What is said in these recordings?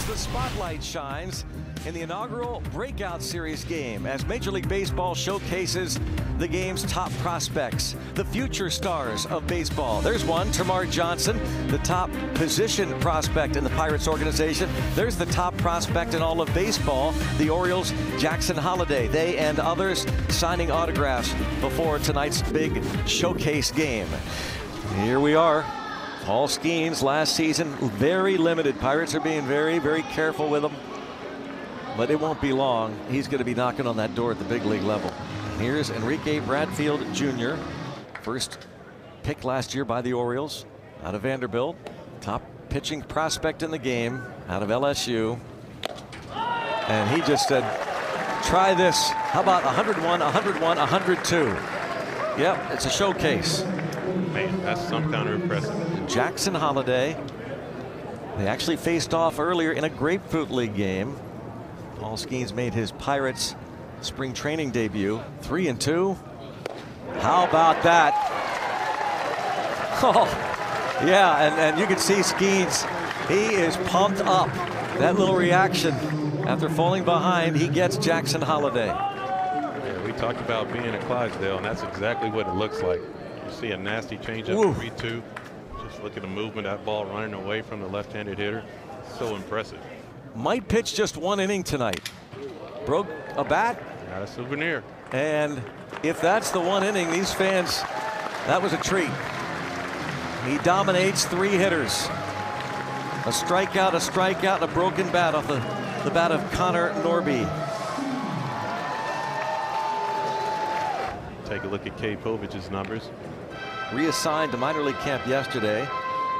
the spotlight shines in the inaugural Breakout Series game as Major League Baseball showcases the game's top prospects, the future stars of baseball. There's one, Termarr Johnson, the top position prospect in the Pirates organization. There's the top prospect in all of baseball, the Orioles, Jackson Holliday. They and others signing autographs before tonight's big showcase game. Here we are. Paul Skenes last season, very limited. Pirates are being very, very careful with him. But it won't be long. He's going to be knocking on that door at the big league level. Here's Enrique Bradfield Jr., first pick last year by the Orioles out of Vanderbilt. Top pitching prospect in the game out of LSU. And he just said, try this. How about 101, 101, 102? Yep, it's a showcase. Man, that's some kind of impressive. Jackson Holliday. They actually faced off earlier in a Grapefruit League game. Paul Skenes made his Pirates spring training debut. 3-2. How about that? Oh, yeah, and you can see Skenes. He is pumped up. That little reaction after falling behind, he gets Jackson Holliday. Yeah, we talked about being at Clydesdale, and that's exactly what it looks like. You see a nasty changeup, 3-2. Just look at the movement, that ball running away from the left-handed hitter. So impressive. Might pitch just one inning tonight. Broke a bat. Got a souvenir. And if that's the one inning, these fans, that was a treat. He dominates 3 hitters. A strikeout, and a broken bat off the bat of Connor Norby. Take a look at K. Povich's numbers. Reassigned to minor league camp yesterday.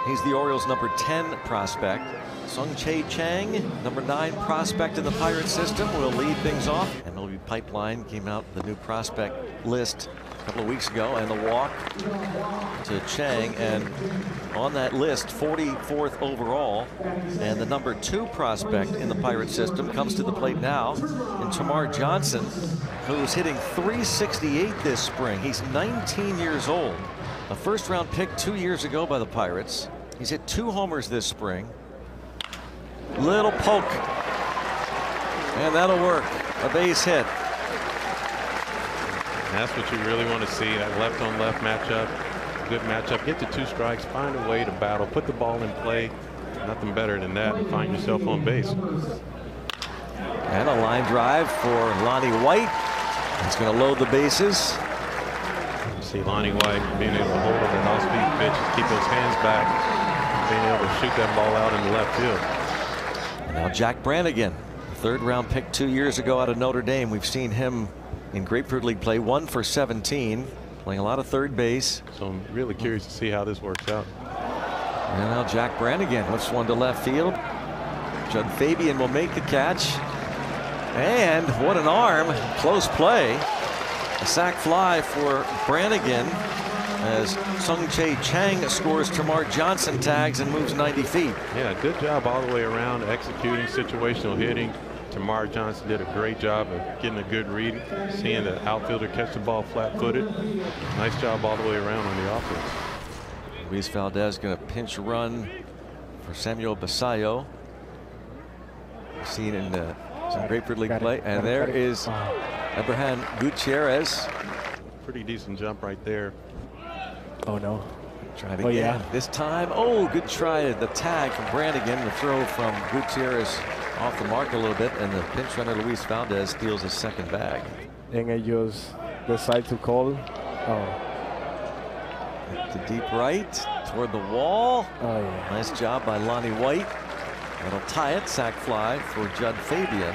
He's the Orioles' number 10 prospect. Sung-Chae Chang, number 9 prospect in the Pirates system, will lead things off. MLB Pipeline came out the new prospect list a couple of weeks ago, and the walk to Chang, and on that list, 44th overall, and the number 2 prospect in the Pirates system comes to the plate now in Termarr Johnson, who's hitting .368 this spring. He's 19 years old. A first-round pick 2 years ago by the Pirates. He's hit 2 homers this spring. Little poke, and that'll work. A base hit. And that's what you really want to see, that left-on-left matchup. Good matchup. Get to 2 strikes, find a way to battle, put the ball in play. Nothing better than that, and find yourself on base. And a line drive for Lonnie White. He's going to load the bases. You see Lonnie White being able to hold up an off-speed pitch, keep those hands back, being able to shoot that ball out in the left field. Now Jack Brannigan, 3rd-round pick 2 years ago out of Notre Dame. We've seen him in Grapefruit League play, 1 for 17, playing a lot of third base. So I'm really curious to see how this works out. And now Jack Brannigan lifts one to left field. Judd Fabian will make the catch. And what an arm, close play. A sac fly for Brannigan as Sung-Chae Chang scores. Termarr Johnson tags and moves 90 feet. Yeah, good job all the way around, executing situational hitting. Termarr Johnson did a great job of getting a good read, seeing the outfielder catch the ball flat-footed. Nice job all the way around on the offense. Luis Valdez going to pinch run for Samuel Basayo. Seen in some Grapefruit League play, and there is Abraham Gutierrez. Pretty decent jump right there. Oh no. Try it again. Yeah. This time. Oh, good try. The tag from Brannigan. The throw from Gutierrez off the mark a little bit, and the pinch runner Luis Valdez steals his second bag. And ellos decide to call. Oh. To deep right, toward the wall. Oh yeah. Nice job by Lonnie White. That'll tie it. Sac fly for Judd Fabian.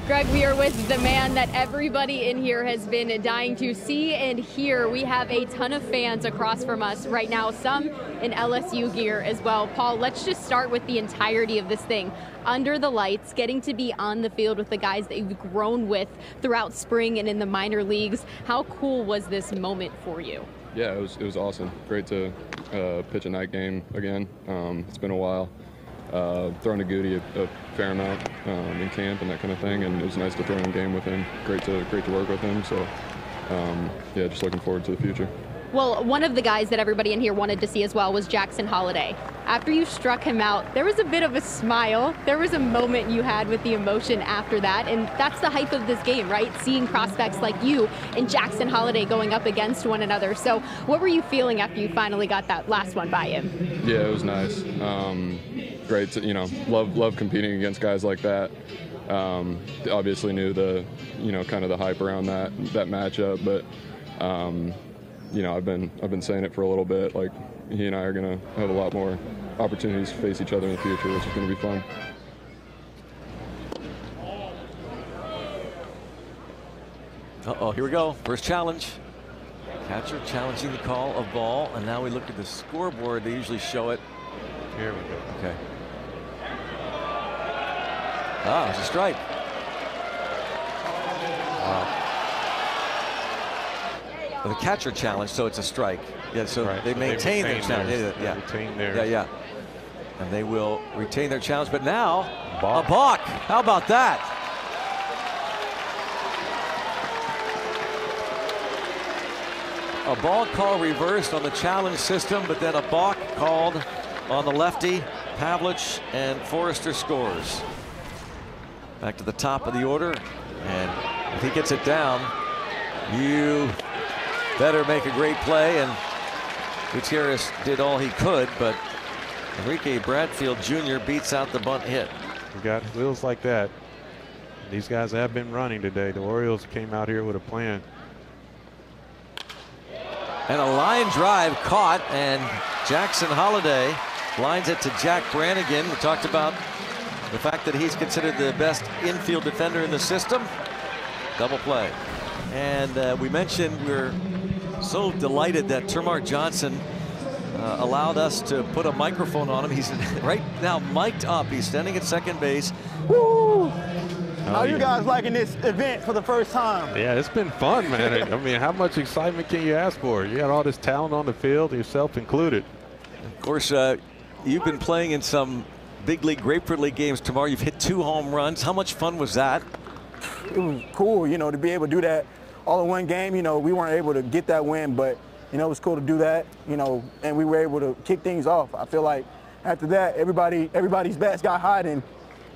Greg, we are with the man that everybody in here has been dying to see and hear. We have a ton of fans across from us right now, some in LSU gear as well. Paul, let's just start with the entirety of this thing. Under the lights, getting to be on the field with the guys that you've grown with throughout spring and in the minor leagues. How cool was this moment for you? Yeah, it was awesome. Great to pitch a night game again. It's been a while. Throwing to Goody a fair amount in camp and that kind of thing, and it was nice to throw in a game with him. Great to work with him. So just looking forward to the future. Well, one of the guys that everybody in here wanted to see as well was Jackson Holliday. after you struck him out, there was a bit of a smile. There was a moment you had with the emotion after that, and that's the hype of this game, right? Seeing prospects like you and Jackson Holliday going up against one another. So what were you feeling after you finally got that last one by him? Yeah, it was nice. Great to, love competing against guys like that. Obviously knew the, kind of the hype around that matchup, but I've been saying it for a little bit. Like, he and I are going to have a lot more opportunities to face each other in the future, which is going to be fun. Uh-oh, here we go. First challenge. Catcher challenging the call of ball, and now we look at the scoreboard. They usually show it. Here we go. Okay. Ah, it's a strike. Wow. The catcher challenge, so it's a strike. Yeah, so right. they maintain their challenge. Yeah. And they will retain their challenge. But now, a balk. How about that? A ball call reversed on the challenge system, but then a balk called on the lefty. Pavlich and Forrester scores. Back to the top of the order, and if he gets it down, you better make a great play. And Gutierrez did all he could, but Enrique Bradfield Jr. beats out the bunt hit. We got wheels like that. These guys have been running today. The Orioles came out here with a plan. And a line drive caught, and Jackson Holliday lines it to Jack Brannigan. We talked about the fact that he's considered the best infield defender in the system. Double play. And we mentioned we're so delighted that Termarr Johnson allowed us to put a microphone on him. He's right now mic'd up. He's standing at second base. Woo! How you guys liking this event for the first time? Yeah, it's been fun, man. I mean, how much excitement can you ask for? You got all this talent on the field, yourself included. Of course, you've been playing in some big league, Grapefruit League games tomorrow. You've hit 2 home runs. How much fun was that? It was cool, to be able to do that all in one game. We weren't able to get that win, but, it was cool to do that, and we were able to kick things off. I feel like after that, everybody's bats got hot, and,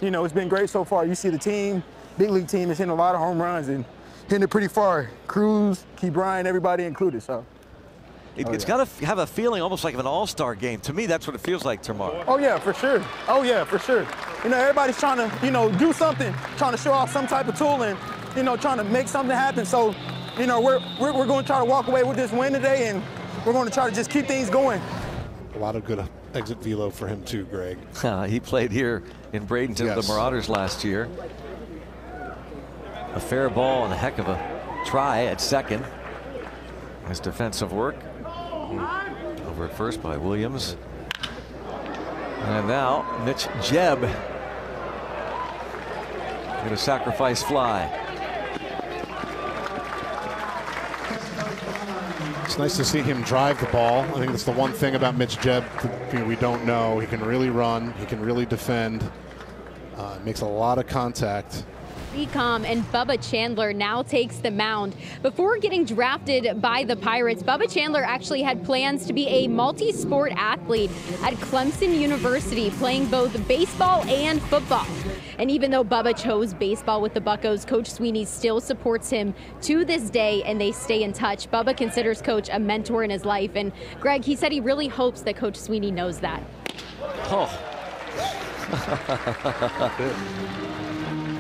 it's been great so far. You see the team, big league team is hitting a lot of home runs and hitting it pretty far. Cruz, Key Bryant, everybody included, so. It's got to have a feeling almost like an all-star game. To me, that's what it feels like, Termarr. Oh, yeah, for sure. Oh, yeah, for sure. Everybody's trying to, do something, trying to show off some type of tool and, trying to make something happen. So, we're going to try to walk away with this win today, and we're going to try to just keep things going. A lot of good exit velo for him, too, Greg. He played here in Bradenton with the Marauders last year. A fair ball and a heck of a try at second. Nice defensive work. Over at first by Williams. And now Mitch Jebb going to sacrifice fly. It's nice to see him drive the ball. I think that's the one thing about Mitch Jebb that we don't know. He can really run. He can really defend. Makes a lot of contact. LECOM and Bubba Chandler now takes the mound. Before getting drafted by the Pirates, Bubba Chandler actually had plans to be a multi-sport athlete at Clemson University, playing both baseball and football. And even though Bubba chose baseball with the Buccos, Coach Sweeney still supports him to this day, and they stay in touch. Bubba considers Coach a mentor in his life, and Greg, he said he really hopes that Coach Sweeney knows that. Oh.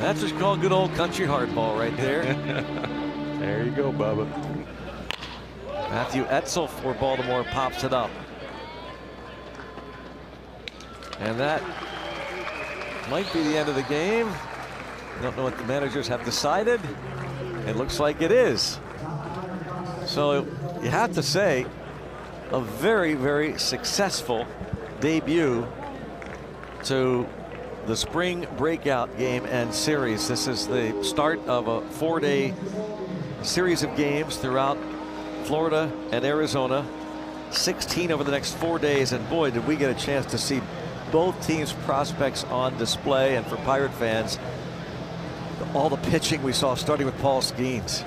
That's what's called good old country hardball right there. There you go, Bubba. Matthew Etzel for Baltimore pops it up. And that might be the end of the game. Don't know what the managers have decided. It looks like it is. So you have to say, a very, very successful debut to the Spring Breakout game and series. This is the start of a 4-day series of games throughout Florida and Arizona. 16 over the next 4 days, and boy, did we get a chance to see both teams' prospects on display. And for Pirate fans, all the pitching we saw, starting with Paul Skenes.